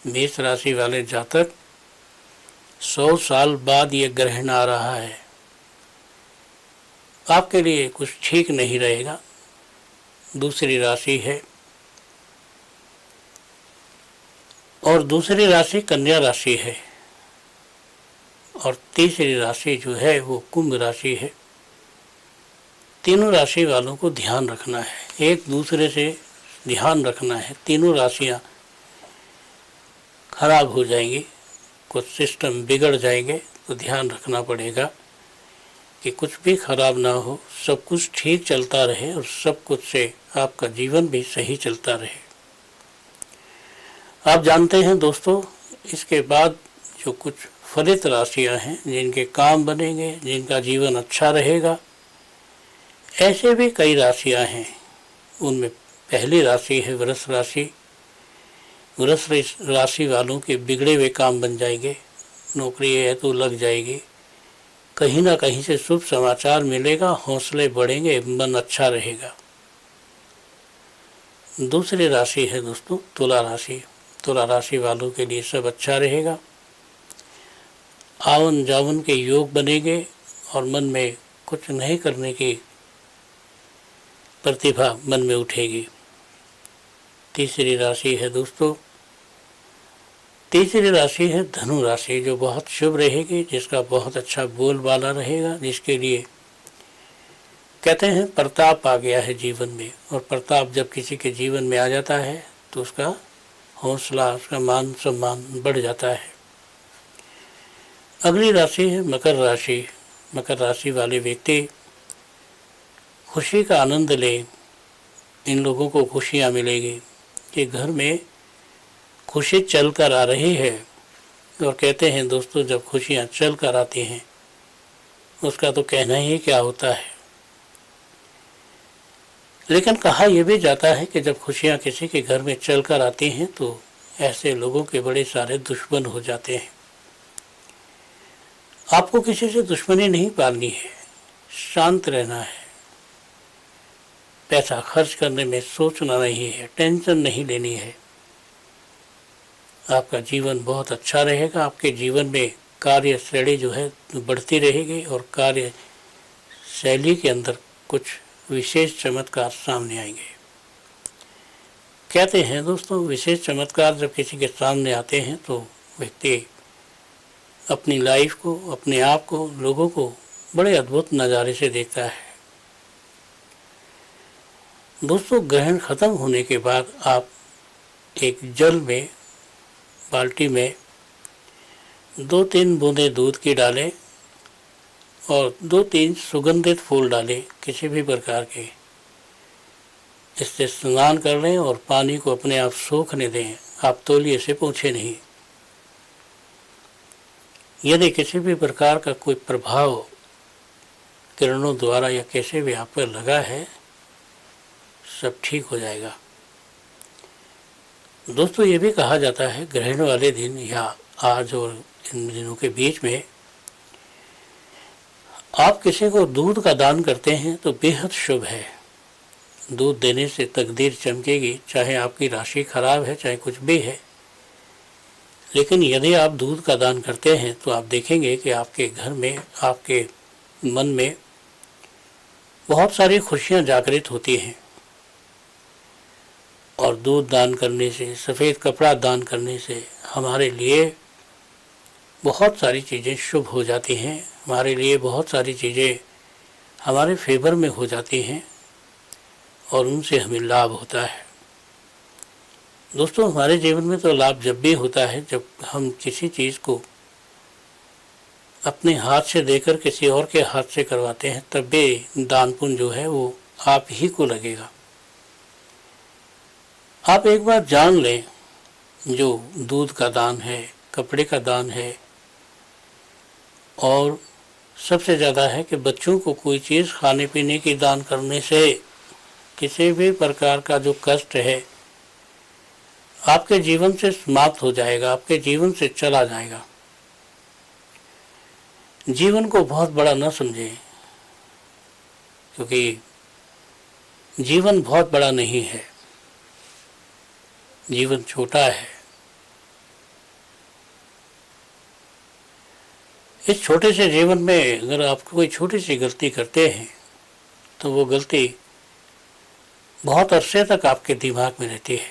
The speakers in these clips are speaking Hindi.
मेष राशि वाले जातक 100 साल बाद ये ग्रहण आ रहा है, आपके लिए कुछ ठीक नहीं रहेगा। दूसरी राशि है और दूसरी राशि कन्या राशि है और तीसरी राशि जो है वो कुंभ राशि है। तीनों राशि वालों को ध्यान रखना है, एक दूसरे से ध्यान रखना है। तीनों राशियां खराब हो जाएंगी, कुछ सिस्टम बिगड़ जाएंगे, तो ध्यान रखना पड़ेगा कि कुछ भी खराब ना हो, सब कुछ ठीक चलता रहे और सब कुछ से आपका जीवन भी सही चलता रहे। आप जानते हैं दोस्तों, इसके बाद जो कुछ फलित राशियां हैं जिनके काम बनेंगे, जिनका जीवन अच्छा रहेगा, ऐसे भी कई राशियां हैं। उनमें पहली राशि है वृष राशि। वृष राशि वालों के बिगड़े हुए काम बन जाएंगे, नौकरी है तो लग जाएगी, कहीं ना कहीं से शुभ समाचार मिलेगा, हौसले बढ़ेंगे, मन अच्छा रहेगा। दूसरी राशि है दोस्तों तुला राशि। तुला राशि वालों के लिए सब अच्छा रहेगा, आवन जावन के योग बनेंगे और मन में कुछ नहीं करने की प्रतिभा मन में उठेगी। तीसरी राशि है दोस्तों, तीसरी राशि है धनु राशि, जो बहुत शुभ रहेगी, जिसका बहुत अच्छा बोलबाला रहेगा, जिसके लिए कहते हैं प्रताप आ गया है जीवन में। और प्रताप जब किसी के जीवन में आ जाता है तो उसका हौसला, उसका मान सम्मान बढ़ जाता है। अगली राशि है मकर राशि। मकर राशि वाले व्यक्ति खुशी का आनंद ले, इन लोगों को खुशियाँ मिलेगी कि घर में खुशी चल कर आ रही है। और कहते हैं दोस्तों, जब खुशियाँ चल कर आती हैं उसका तो कहना ही क्या होता है। लेकिन कहा यह भी जाता है कि जब खुशियाँ किसी के घर में चल कर आती हैं तो ऐसे लोगों के बड़े सारे दुश्मन हो जाते हैं। आपको किसी से दुश्मनी नहीं पालनी है, शांत रहना है, पैसा खर्च करने में सोचना नहीं है, टेंशन नहीं लेनी है। आपका जीवन बहुत अच्छा रहेगा। आपके जीवन में कार्य श्रेणी जो है बढ़ती रहेगी और कार्य शैली के अंदर कुछ विशेष चमत्कार सामने आएंगे। कहते हैं दोस्तों, विशेष चमत्कार जब किसी के सामने आते हैं तो व्यक्ति अपनी लाइफ को, अपने आप को, लोगों को बड़े अद्भुत नज़ारे से देखता है। दोस्तों, ग्रहण खत्म होने के बाद आप एक जल में, बाल्टी में 2-3 बूंदें दूध की डालें और 2-3 सुगंधित फूल डालें, किसी भी प्रकार के। इससे स्नान कर लें और पानी को अपने आप सूखने दें। आप तौलिए से पोंछें नहीं। यदि किसी भी प्रकार का कोई प्रभाव किरणों द्वारा या कैसे भी आप पर लगा है, सब ठीक हो जाएगा। दोस्तों, ये भी कहा जाता है ग्रहण वाले दिन या आज और इन दिनों के बीच में आप किसी को दूध का दान करते हैं तो बेहद शुभ है। दूध देने से तकदीर चमकेगी, चाहे आपकी राशि खराब है, चाहे कुछ भी है। लेकिन यदि आप दूध का दान करते हैं तो आप देखेंगे कि आपके घर में, आपके मन में बहुत सारी खुशियां जागृत होती हैं। और दूध दान करने से, सफ़ेद कपड़ा दान करने से हमारे लिए बहुत सारी चीज़ें शुभ हो जाती हैं, हमारे लिए बहुत सारी चीज़ें हमारे फेवर में हो जाती हैं और उनसे हमें लाभ होता है। दोस्तों, हमारे जीवन में तो लाभ जब भी होता है जब हम किसी चीज़ को अपने हाथ से देकर किसी और के हाथ से करवाते हैं, तब भी दान पुण्य जो है वो आप ही को लगेगा। आप एक बार जान लें, जो दूध का दान है, कपड़े का दान है, और सबसे ज़्यादा है कि बच्चों को कोई चीज़ खाने पीने की दान करने से किसी भी प्रकार का जो कष्ट है आपके जीवन से समाप्त हो जाएगा, आपके जीवन से चला जाएगा। जीवन को बहुत बड़ा न समझें, क्योंकि जीवन बहुत बड़ा नहीं है, जीवन छोटा है। इस छोटे से जीवन में अगर आप कोई छोटी सी गलती करते हैं तो वो गलती बहुत अरसे तक आपके दिमाग में रहती है,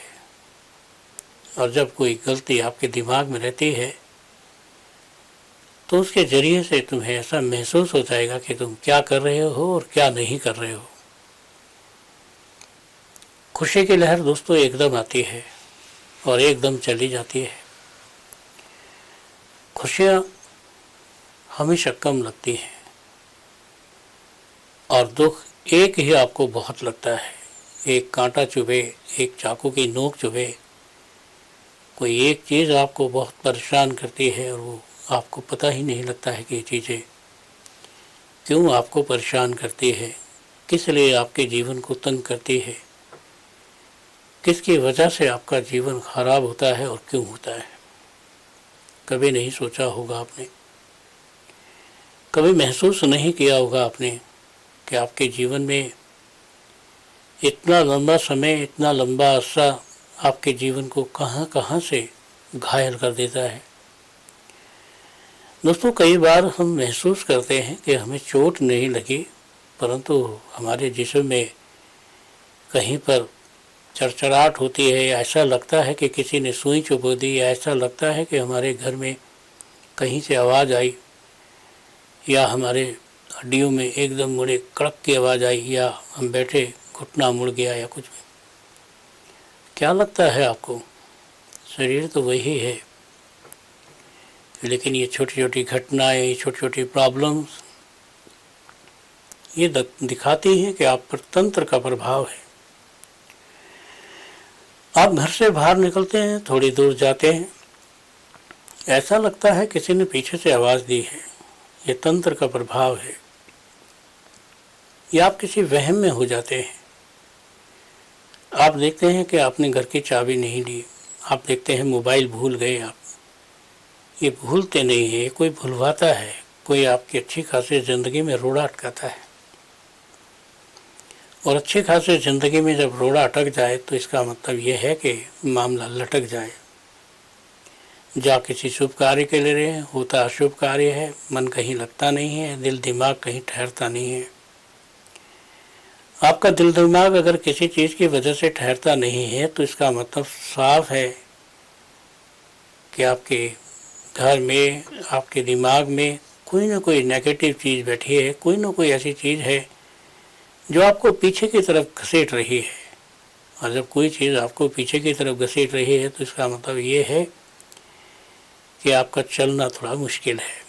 और जब कोई गलती आपके दिमाग में रहती है तो उसके ज़रिए से तुम्हें ऐसा महसूस हो जाएगा कि तुम क्या कर रहे हो और क्या नहीं कर रहे हो। खुशी की लहर दोस्तों एकदम आती है और एकदम चली जाती है। खुशियाँ हमेशा कम लगती हैं और दुख एक ही आपको बहुत लगता है। एक कांटा चुभे, एक चाकू की नोक चुभे, कोई एक चीज़ आपको बहुत परेशान करती है और वो आपको पता ही नहीं लगता है कि ये चीज़ें क्यों आपको परेशान करती है, किस लिए आपके जीवन को तंग करती है, किसकी वजह से आपका जीवन खराब होता है और क्यों होता है। कभी नहीं सोचा होगा आपने, कभी महसूस नहीं किया होगा आपने कि आपके जीवन में इतना लंबा समय, इतना लंबा अरसा आपके जीवन को कहां कहां से घायल कर देता है। दोस्तों, कई बार हम महसूस करते हैं कि हमें चोट नहीं लगी, परंतु हमारे जिस्म में कहीं पर चरचराहट होती है, या ऐसा लगता है कि किसी ने सुई चुभो दी, या ऐसा लगता है कि हमारे घर में कहीं से आवाज़ आई, या हमारे हड्डियों में एकदम मुड़े कड़क की आवाज़ आई, या हम बैठे घुटना मुड़ गया, या कुछ भी। क्या लगता है आपको? शरीर तो वही है, लेकिन ये छोटी छोटी घटनाएं, ये छोटी छोटी प्रॉब्लम्स ये दिखाती हैं कि आप पर तंत्र का प्रभाव है। आप घर से बाहर निकलते हैं, थोड़ी दूर जाते हैं, ऐसा लगता है किसी ने पीछे से आवाज़ दी है। ये तंत्र का प्रभाव है, या आप किसी वहम में हो जाते हैं। आप देखते हैं कि आपने घर की चाबी नहीं ली, आप देखते हैं मोबाइल भूल गए आप। ये भूलते नहीं है, कोई भुलवाता है, कोई आपकी अच्छी खासी ज़िंदगी में रोड़ा अटकाता है। और अच्छी खासी ज़िंदगी में जब रोड़ा अटक जाए तो इसका मतलब ये है कि मामला लटक जाए। जा किसी शुभ कार्य के ले रहे हैं, होता अशुभ कार्य है, मन कहीं लगता नहीं है, दिल दिमाग कहीं ठहरता नहीं है। आपका दिल दिमाग अगर किसी चीज़ की वजह से ठहरता नहीं है तो इसका मतलब साफ है कि आपके घर में, आपके दिमाग में कोई ना कोई नेगेटिव चीज़ बैठी है, कोई ना कोई ऐसी चीज़ है जो आपको पीछे की तरफ घसीट रही है। और जब कोई चीज़ आपको पीछे की तरफ घसीट रही है तो इसका मतलब ये है कि आपका चलना थोड़ा मुश्किल है।